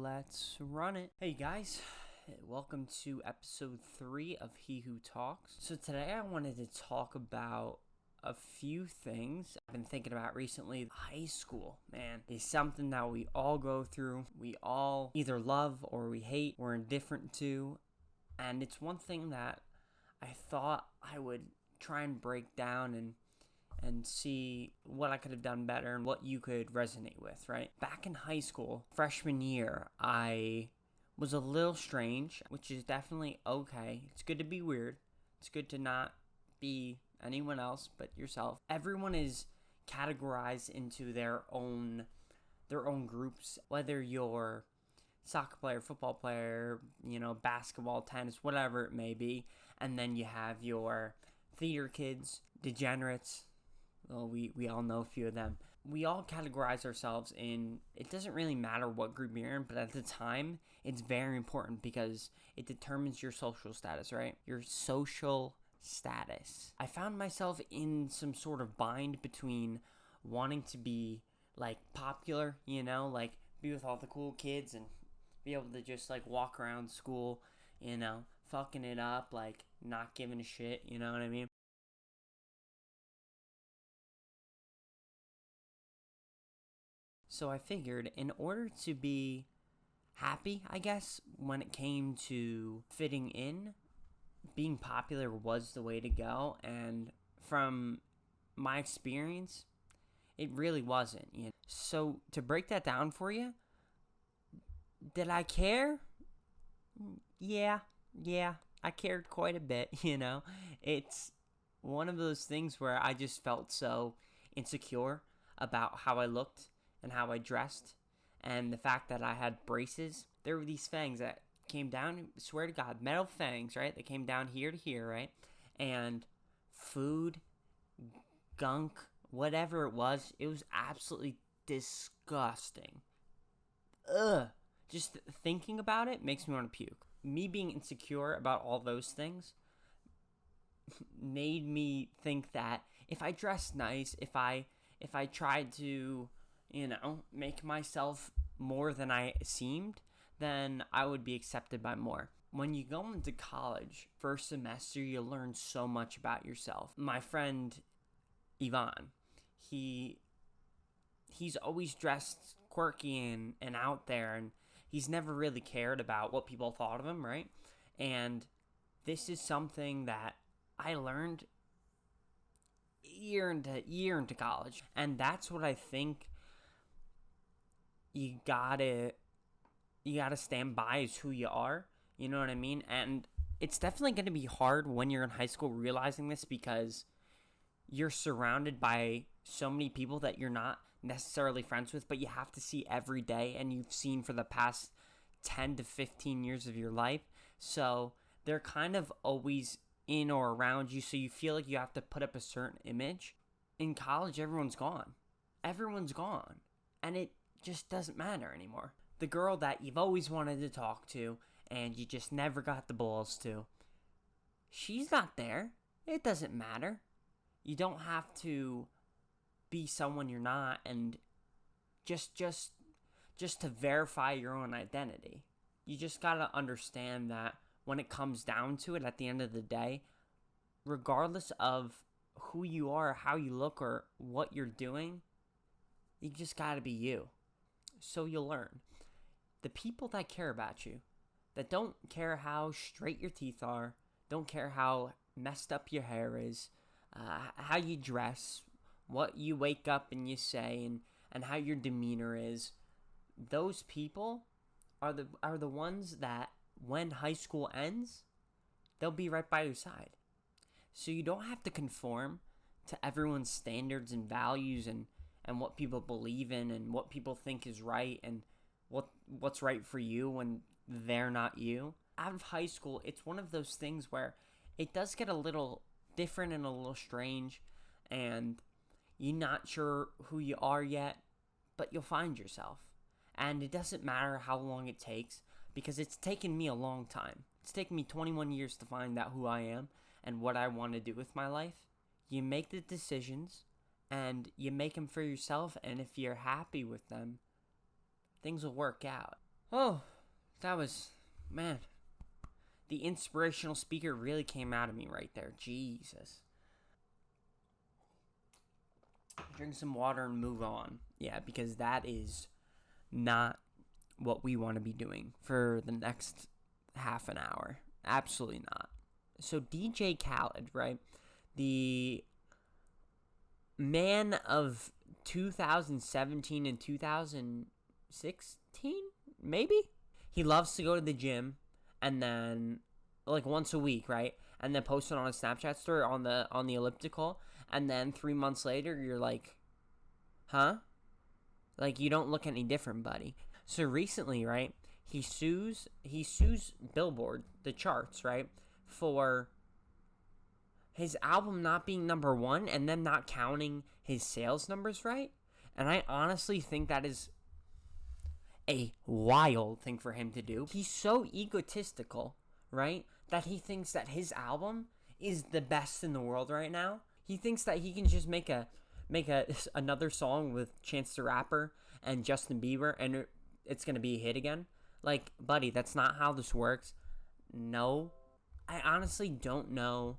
let's run it. Hey guys, welcome to episode 3 of HeWhoTalks. So today I wanted to talk about a few things I've been thinking about recently. High school, man, is something that we all go through. We all either love or we hate, we're indifferent to. And it's one thing that I thought I would try and break down and see what I could have done better and what you could resonate with, right? Back in high school, freshman year, I was a little strange, which is definitely okay. It's good to be weird. It's good to not be anyone else but yourself. Everyone is categorized into their own groups, whether you're soccer player, football player, basketball, tennis, whatever it may be. And then you have your theater kids, degenerates. Well, we all know a few of them. We all categorize ourselves in, it doesn't really matter what group you're in, but at the time, it's very important because it determines your social status, right? Your social status. I found myself in some sort of bind between wanting to be, popular, be with all the cool kids and be able to just, walk around school, fucking it up, not giving a shit, you know what I mean? So I figured in order to be happy, I guess, when it came to fitting in, being popular was the way to go. And from my experience, it really wasn't. So to break that down for you, did I care? Yeah, I cared quite a bit, It's one of those things where I just felt so insecure about how I looked and how I dressed, and the fact that I had braces. There were these fangs that came down, swear to God, metal fangs, right? They came down here to here, right? And food, gunk, whatever it was absolutely disgusting. Ugh. Just thinking about it makes me want to puke. Me being insecure about all those things made me think that if I dressed nice, if I tried to make myself more than I seemed, then I would be accepted by more. When you go into college, first semester, you learn so much about yourself. My friend, Ivan, he's always dressed quirky and out there, and he's never really cared about what people thought of him, right? And this is something that I learned year into college. And that's what I think you gotta stand by is who you are. You know what I mean? And it's definitely going to be hard when you're in high school realizing this because you're surrounded by so many people that you're not necessarily friends with, but you have to see every day and you've seen for the past 10 to 15 years of your life. So they're kind of always in or around you, so you feel like you have to put up a certain image. In college, everyone's gone. And it just doesn't matter anymore. The girl that you've always wanted to talk to and you just never got the balls to, she's not there. It doesn't matter. You don't have to be someone you're not and just to verify your own identity. You just gotta understand that when it comes down to it, at the end of the day, regardless of who you are, how you look, or what you're doing, you just gotta be you. So you'll learn. The people that care about you, that don't care how straight your teeth are, don't care how messed up your hair is, how you dress, what you wake up and you say, and how your demeanor is, those people are the ones that when high school ends, they'll be right by your side. So you don't have to conform to everyone's standards and values and what people believe in and what people think is right and what's right for you when they're not you. Out of high school, it's one of those things where it does get a little different and a little strange, and you're not sure who you are yet, but you'll find yourself. And it doesn't matter how long it takes, because it's taken me a long time. It's taken me 21 years to find out who I am and what I want to do with my life. You make the decisions, and you make them for yourself, and if you're happy with them, things will work out. Oh, that was, man, the inspirational speaker really came out of me right there. Jesus. Drink some water and move on. Yeah, because that is not what we want to be doing for the next half an hour. Absolutely not. So DJ Khaled, right? The man of 2017 and 2016, maybe? He loves to go to the gym and then like once a week, right? And then post it on a Snapchat story on the elliptical, and then 3 months later you're like, huh? Like, you don't look any different, buddy. So recently, right, he sues Billboard, the charts, right, for his album not being number one and them not counting his sales numbers right. And I honestly think that is a wild thing for him to do. He's so egotistical, right, that he thinks that his album is the best in the world right now. He thinks that he can just make another song with Chance the Rapper and Justin Bieber and it's going to be a hit again. Like, buddy, that's not how this works. No. I honestly don't know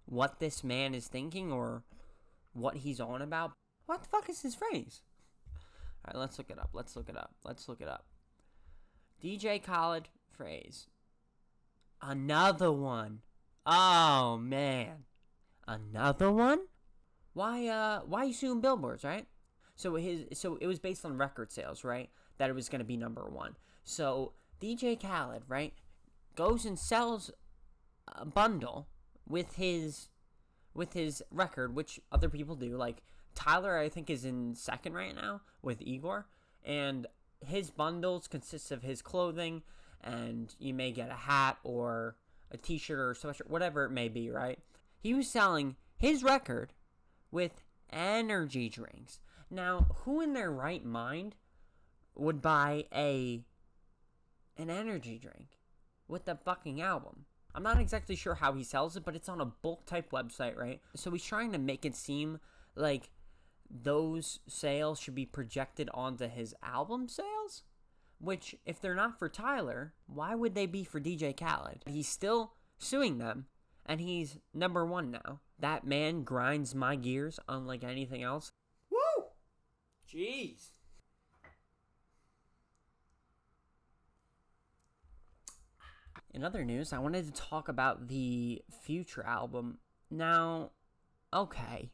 what this man is thinking or what he's on about. What the fuck is his phrase? All right, let's look it up. DJ Khaled phrase. Another one. Oh, man. Another one? Why you suing billboards, right? So it was based on record sales, right? That it was going to be number one. So DJ Khaled, right, goes and sells a bundle with his record, which other people do. Like Tyler, I think, is in second right now with Igor, and his bundles consist of his clothing, and you may get a hat or a t-shirt or sweatshirt, whatever it may be, right? He was selling his record with energy drinks. Now, who in their right mind would buy an energy drink with the fucking album? I'm not exactly sure how he sells it, but it's on a bulk type website, right? So he's trying to make it seem like those sales should be projected onto his album sales, which, if they're not for Tyler, why would they be for DJ Khaled? He's still suing them, and he's number one now. That man grinds my gears unlike anything else. Woo! Jeez. In other news, I wanted to talk about the Future album. Now, okay,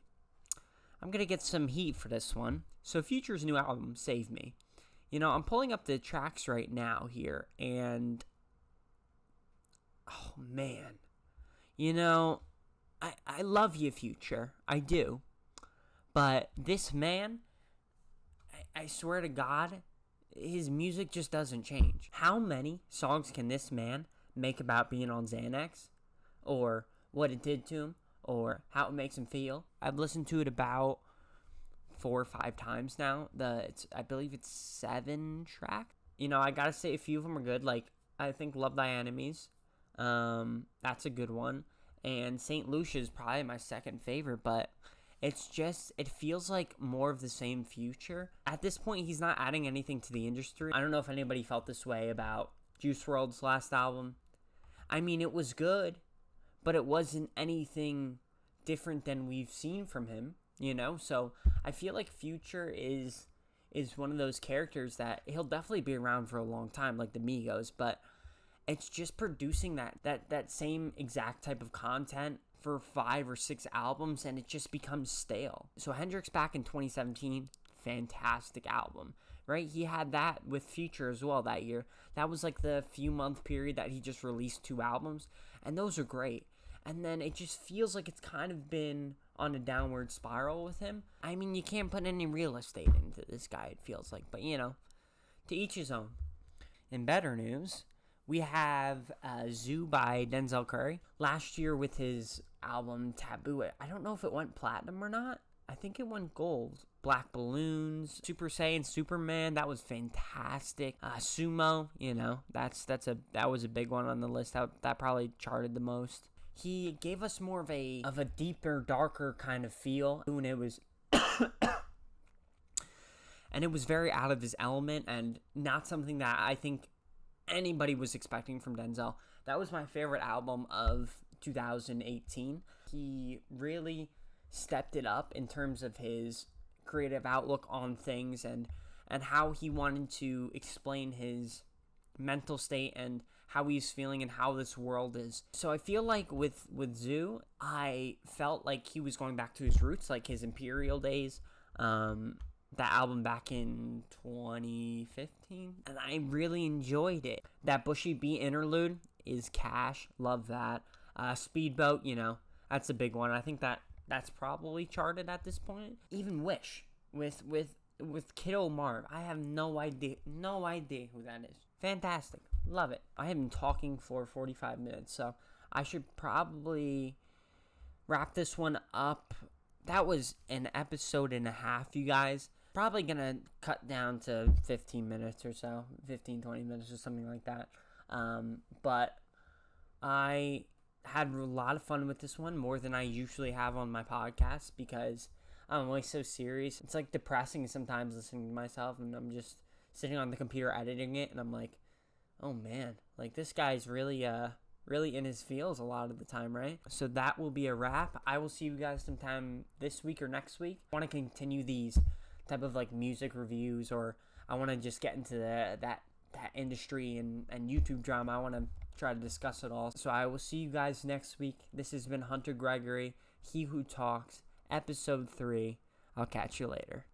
I'm going to get some heat for this one. So Future's new album, Save Me. You know, I'm pulling up the tracks right now here, and oh, man. You know, I love you, Future. I do. But this man, I swear to God, his music just doesn't change. How many songs can this man make about being on Xanax, or what it did to him, or how it makes him feel? I've listened to it about 4 or 5 times now. I believe it's 7 tracks. You know, I gotta say a few of them are good. Like, I think Love Thy Enemies, that's a good one, and St. Lucia is probably my second favorite, but it's just, it feels like more of the same Future. At this point, he's not adding anything to the industry. I don't know if anybody felt this way about Juice WRLD's last album. I mean, it was good, but it wasn't anything different than we've seen from him, you know? So I feel like Future is one of those characters that he'll definitely be around for a long time, like the Migos, but it's just producing that same exact type of content for 5 or 6 albums, and it just becomes stale. So Hendrix back in 2017, fantastic album, right? He had that with Future as well that year. That was like the few month period that he just released 2 albums, and those are great. And then it just feels like it's kind of been on a downward spiral with him. I mean, you can't put any real estate into this guy, it feels like, but you know, to each his own. In better news, we have Zoo by Denzel Curry. Last year with his album Taboo, I don't know if it went platinum or not. I think it went gold. Black Balloons, Super Saiyan Superman, that was fantastic. Sumo, you know, that was a big one on the list. That probably charted the most. He gave us more of a deeper, darker kind of feel when it was and it was very out of his element and not something that I think anybody was expecting from Denzel. That was my favorite album of 2018. He really stepped it up in terms of his creative outlook on things and how he wanted to explain his mental state and how he's feeling and how this world is. So I feel like with Zoo, I felt like he was going back to his roots, like his Imperial days, that album back in 2015, and I really enjoyed it. That Bushy Bee interlude is cash. Love that. Speedboat, that's a big one. I think that's probably charted at this point. Even Wish with Kiddo Marv. I have no idea who that is. Fantastic. Love it. I have been talking for 45 minutes, so I should probably wrap this one up. That was an episode and a half, you guys. Probably gonna cut down to 15 minutes or so, 15-20 minutes or something like that. But I had a lot of fun with this one, more than I usually have on my podcast, because I'm always so serious. It's like depressing sometimes listening to myself, and I'm just sitting on the computer editing it, and I'm like, oh man, like this guy's really in his feels a lot of the time, right? So that will be a wrap. I will see you guys sometime this week or next week. I want to continue these type of like music reviews, or I want to just get into that industry and YouTube drama. I want to try to discuss it all. So I will see you guys next week. This has been Hunter Gregory, He Who Talks, episode 3. I'll catch you later.